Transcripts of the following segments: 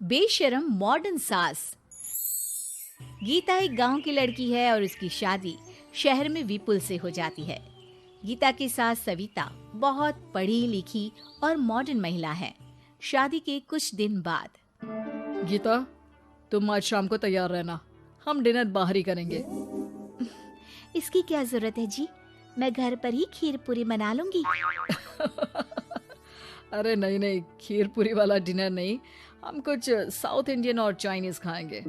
बेशरम मॉडर्न सास। गीता एक गांव की लड़की है और उसकी शादी शहर में विपुल से हो जाती है। गीता की सास सविता बहुत पढ़ी लिखी और मॉडर्न महिला है। शादी के कुछ दिन बाद गीता, तुम आज शाम को तैयार रहना, हम डिनर बाहर ही करेंगे। इसकी क्या जरूरत है जी, मैं घर पर ही खीर पूरी बना लूंगी। अरे नहीं नहीं, खीर पूरी वाला डिनर नहीं, हम कुछ साउथ इंडियन और चाइनीज खाएंगे।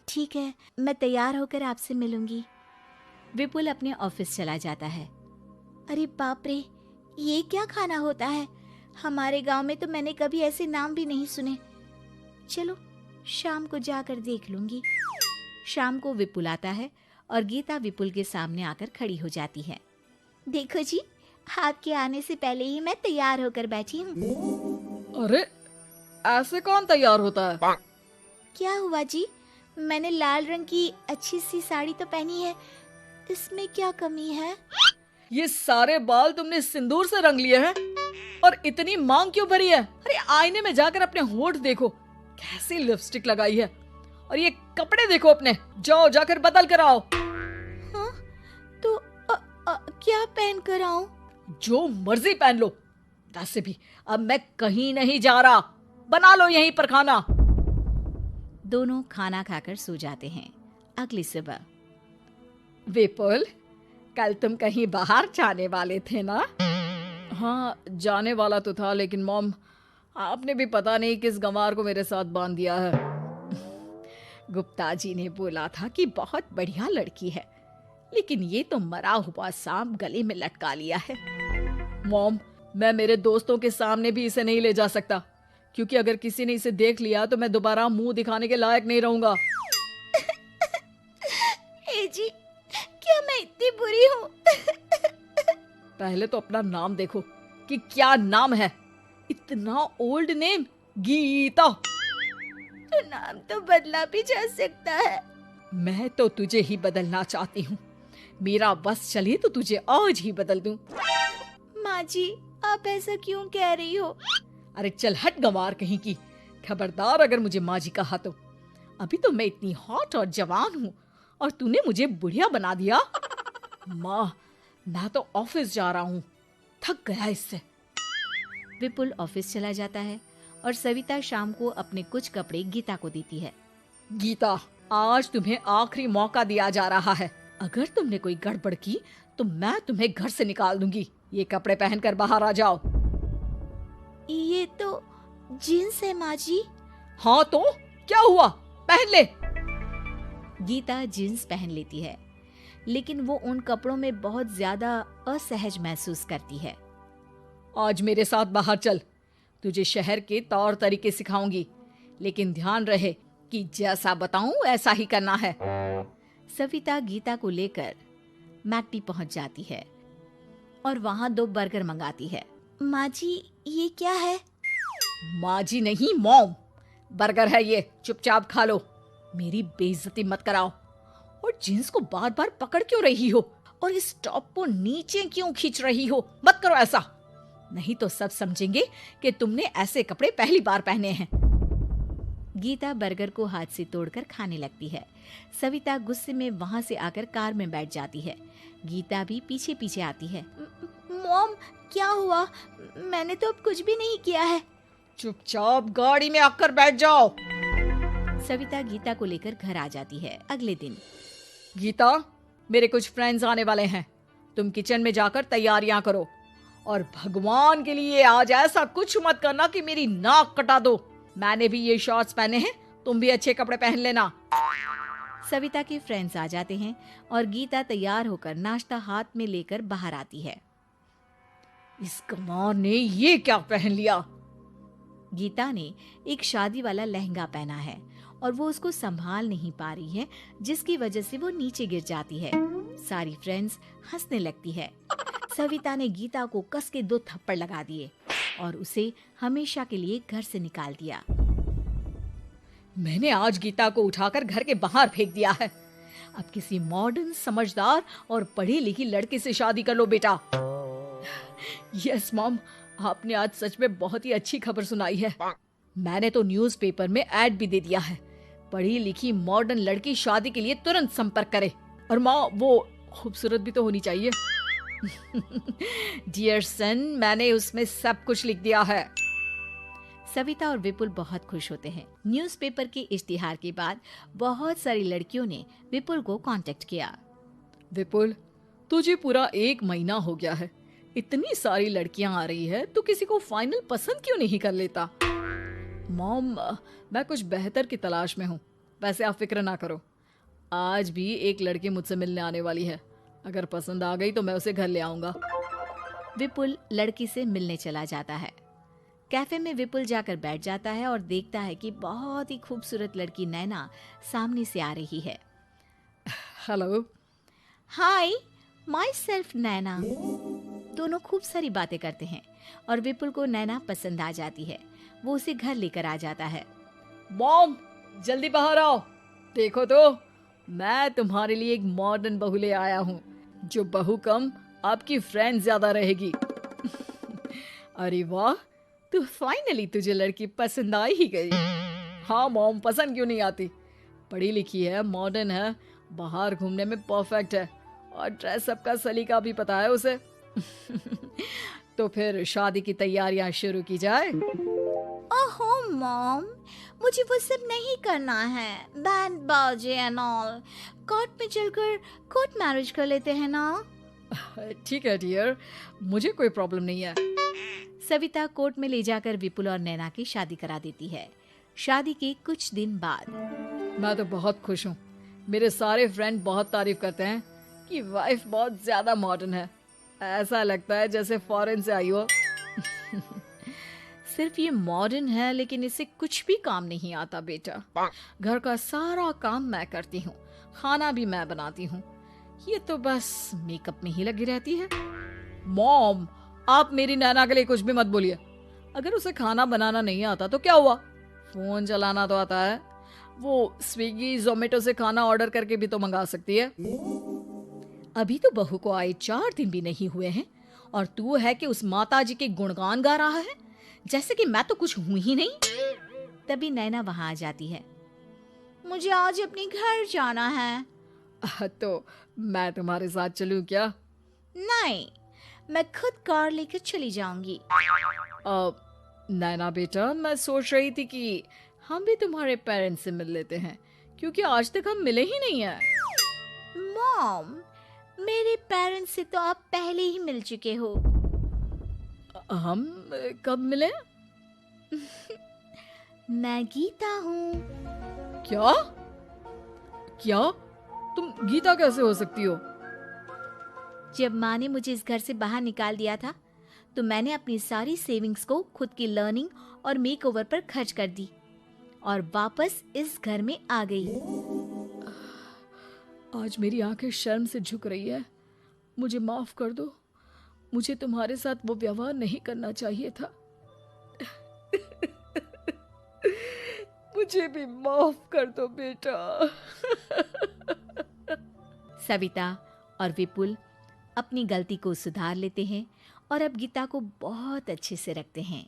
ठीक है, मैं तैयार होकर आपसे मिलूंगी। विपुल अपने ऑफिस चला जाता है। अरे बाप रे, ये क्या खाना होता है? हमारे गांव में तो मैंने कभी ऐसे नाम भी नहीं सुने। चलो शाम को जाकर देख लूंगी। शाम को विपुल आता है और गीता विपुल के सामने आकर खड़ी हो जाती है। देखो जी, आपके आने से पहले ही मैं तैयार होकर बैठी हूँ। अरे ऐसे कौन तैयार होता है? क्या हुआ जी? मैंने लाल रंग की अच्छी सी साड़ी तो पहनी है, इसमें क्या कमी है? ये सारे बाल तुमने सिंदूर से रंग लिए हैं और इतनी मांग क्यों भरी है? अरे आईने में जाकर अपने होंठ देखो, कैसी लिपस्टिक लगाई है। और ये कपड़े देखो अपने, जाओ जाकर बदल कर आओ। हाँ, तो क्या पहन कर आऊं? जो मर्जी पहन लो। वैसे भी अब मैं कहीं नहीं जा रहा, बना लो यहीं पर खाना। दोनों खाना खाकर सो जाते हैं। अगली सुबह विपुल, कल तुम कहीं बाहर जाने वाले थे ना? हाँ, जाने वाला तो था, लेकिन मॉम, आपने भी पता नहीं किस गंवार को मेरे साथ बांध दिया है। गुप्ता जी ने बोला था कि बहुत बढ़िया लड़की है, लेकिन ये तो मरा हुआ सांप गले में लटका लिया है। मॉम, मैं मेरे दोस्तों के सामने भी इसे नहीं ले जा सकता, क्योंकि अगर किसी ने इसे देख लिया तो मैं दोबारा मुंह दिखाने के लायक नहीं रहूंगा। ए जी, क्या मैं इतनी बुरी हूँ? पहले तो अपना नाम देखो कि क्या नाम है। इतना ओल्ड नेम, गीता। तो नाम तो बदला भी जा सकता है। मैं तो तुझे ही बदलना चाहती हूँ। मेरा बस चले तो तुझे आज ही बदल दूं। माँ जी, आप ऐसा क्यों कह रही हो? अरे चल हट गंवार कहीं की। खबरदार अगर मुझे माँ जी कहा तो। अभी तो मैं इतनी हॉट और जवान हूँ और तूने मुझे बुढ़िया बना दिया। माँ, मैं तो ऑफिस जा रहा हूँ, थक गया इससे। विपुल ऑफिस चला जाता है और सविता शाम को अपने कुछ कपड़े गीता को देती है। गीता, आज तुम्हें आखिरी मौका दिया जा रहा है। अगर तुमने कोई गड़बड़ की तो मैं तुम्हें घर से निकाल दूंगी। ये कपड़े पहनकर बाहर आ जाओ। ये तो जींस है माँ जी। हाँ तो क्या हुआ, पहन ले। गीता जींस पहन लेती है, लेकिन वो उन कपड़ों में बहुत ज्यादा असहज महसूस करती है। आज मेरे साथ बाहर चल, तुझे शहर के तौर तरीके सिखाऊंगी, लेकिन ध्यान रहे कि जैसा बताऊं ऐसा ही करना है। सविता गीता को लेकर मैकडी पहुंच जाती है और वहां 2 बर्गर मंगाती है। माँ जी, ये क्या है? माँ जी नहीं मॉम, बर्गर है ये, चुपचाप खा लो। मेरी बेइज्जती मत कराओ। और जींस को बार बार पकड़ क्यों रही हो और इस टॉप को नीचे क्यों खींच रही हो? मत करो ऐसा, नहीं तो सब समझेंगे कि तुमने ऐसे कपड़े पहली बार पहने हैं। गीता बर्गर को हाथ से तोड़कर खाने लगती है। सविता गुस्से में वहां से आकर कार में बैठ जाती है। गीता भी पीछे पीछे आती है। मॉम, क्या हुआ? मैंने तो अब कुछ भी नहीं किया है। चुपचाप गाड़ी में आकर बैठ जाओ। सविता गीता को लेकर घर आ जाती है। अगले दिन गीता, मेरे कुछ फ्रेंड्स आने वाले हैं, तुम किचन में जाकर तैयारियां करो। और भगवान के लिए आज ऐसा कुछ मत करना कि मेरी नाक कटा दो। मैंने भी ये शॉर्ट्स पहने हैं, तुम भी अच्छे कपड़े पहन लेना। सविता के फ्रेंड्स आ जाते हैं और गीता तैयार होकर नाश्ता हाथ में लेकर बाहर आती है। इस गंवार ने ये क्या पहन लिया? गीता ने एक शादी वाला लहंगा पहना है और वो उसको संभाल नहीं पा रही है, जिसकी वजह से वो नीचे गिर जाती है। सारी फ्रेंड्स हंसने लगती है। सविता ने गीता को कस के 2 थप्पड़ लगा दिए और उसे हमेशा के लिए घर से निकाल दिया। मैंने आज गीता को उठाकर घर के बाहर फेंक दिया है। अब किसी मॉडर्न, समझदार और पढ़ी लिखी लड़के से शादी कर लो बेटा। यस मॉम, आपने आज सच में बहुत ही अच्छी खबर सुनाई है। मैंने तो न्यूज़पेपर में ऐड भी दे दिया है, पढ़ी लिखी मॉडर्न लड़की शादी के लिए तुरंत संपर्क करे। और माँ, वो खूबसूरत भी तो होनी चाहिए। डियर सन, मैंने उसमें सब कुछ लिख दिया है। सविता और विपुल बहुत खुश होते हैं। न्यूज़पेपर के इश्तिहार के बाद बहुत सारी लड़कियों ने विपुल को कांटेक्ट किया। विपुल, तुझे पूरा 1 महीना हो गया है, इतनी सारी लड़कियां आ रही है, तू किसी को फाइनल पसंद क्यों नहीं कर लेता? मॉम, मैं कुछ बेहतर की तलाश में हूँ। वैसे आप फिक्र ना करो, आज भी एक लड़की मुझसे मिलने आने वाली है। अगर पसंद आ गई तो मैं उसे घर ले आऊंगा। विपुल लड़की से मिलने चला जाता है। कैफे में विपुल जाकर बैठ जाता है और देखता है कि बहुत ही खूबसूरत लड़की नैना सामने से आ रही है। हेलो। हाय, माई सेल्फ नैना। दोनों खूब सारी बातें करते हैं और विपुल को नैना पसंद आ जाती है। वो उसे घर लेकर आ जाता है। मॉम, जल्दी बाहर आओ। देखो तो, मैं तुम्हारे लिए एक मॉडर्न बहू ले आया हूँ, जो बहू कम आपकी फ्रेंड ज्यादा रहेगी। अरे वाह, तो फाइनली तुझे लड़की पसंद आ ही गई। हाँ मॉम, पसंद क्यों नहीं आती? पढ़ी लिखी है, मॉडर्न है, बाहर घूमने में परफेक्ट है, और ड्रेसअप का सलीका भी पता है उसे। तो फिर शादी की तैयारियां शुरू की जाए। ओहो मॉम, मुझे वो सब नहीं करना है। बैंड बाजे एंड ऑल। कोर्ट में चलकर कोर्ट मैरिज कर लेते हैं ना। ठीक है डियर, मुझे कोई प्रॉब्लम नहीं है। सविता कोर्ट में ले जाकर विपुल और नैना की शादी करा देती है। शादी के कुछ दिन बाद मैं तो बहुत खुश हूँ। मेरे सारे फ्रेंड बहुत तारीफ करते हैं कि वाइफ बहुत ज्यादा मॉडर्न है। ऐसा लगता है जैसे फॉरेन से आई हो। सिर्फ ये मॉडर्न है, लेकिन इससे कुछ भी काम नहीं आता बेटा। घर का सारा काम मैं करती हूँ, खाना भी मैं बनाती हूँ। ये तो बस मेकअप में ही लगी रहती है। मॉम, आप मेरी नैना के लिए कुछ भी मत बोलिए। अगर उसे खाना बनाना नहीं आता तो क्या हुआ, फोन चलाना तो आता है। वो स्विगी जोमेटो से खाना ऑर्डर करके भी तो मंगा सकती है। अभी तो बहू को आए 4 दिन भी नहीं हुए हैं, और तू है कि उस माता जी के गुणगान गा रहा है, जैसे कि मैं तो कुछ हूं ही नहीं। तभी नैना वहां आ जाती है। मुझे आज अपने घर जाना है। तो मैं तुम्हारे साथ चलूं क्या? नहीं, मैं खुद कार लेकर चली जाऊंगी। नैना बेटा, मैं सोच रही थी कि हम भी तुम्हारे पेरेंट्स से मिल लेते हैं, क्योंकि आज तक हम मिले ही नहीं हैं। मॉम, मेरे पेरेंट्स से तो आप पहले ही मिल चुके हो। हम कब मिले? मैं गीता हूँ। क्या? क्या? तुम गीता कैसे हो सकती हो? जब माँ ने मुझे इस घर से बाहर निकाल दिया था, तो मैंने अपनी सारी सेविंग्स को खुद की लर्निंग और मेकओवर पर खर्च कर दी और वापस इस घर में आ गई। आज मेरी आंखें शर्म से झुक रही है। मुझे माफ कर दो। मुझे तुम्हारे साथ वो व्यवहार नहीं करना चाहिए था। मुझे भी माफ कर दो बेटा। सविता और विपुल अपनी गलती को सुधार लेते हैं और अब गीता को बहुत अच्छे से रखते हैं।